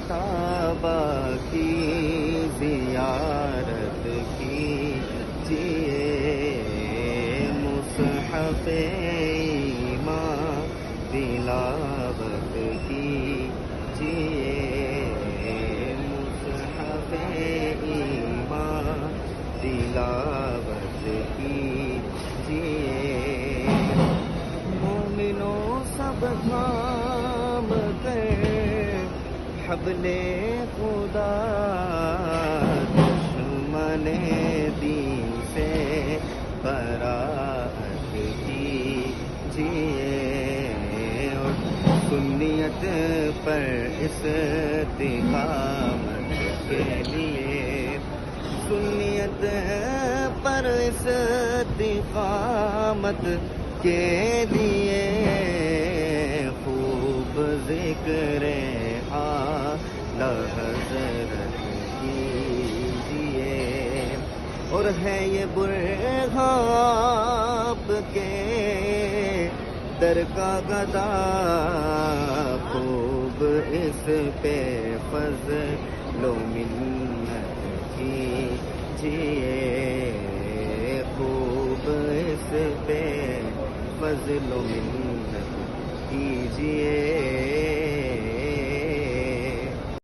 کعبہ کی زیارت کیجیے، مصحف ایمان تلاوت کیجیے، مصحف ایمان تلاوت کیجیے، مومنوں سب تھام کر حبل خدا، دشمن دین سے برات کیجیے، اور سنیت پر استقامت کے لیے، سنیت پر استقامت کے لیے خوب ذکر اعلی حضرت کیجیے، اور ہے یہ برہاب کے در کا گدا، خوب اس پہ فضل و منت کیجیے، خوب اس پہ فضل و منت کیجیے۔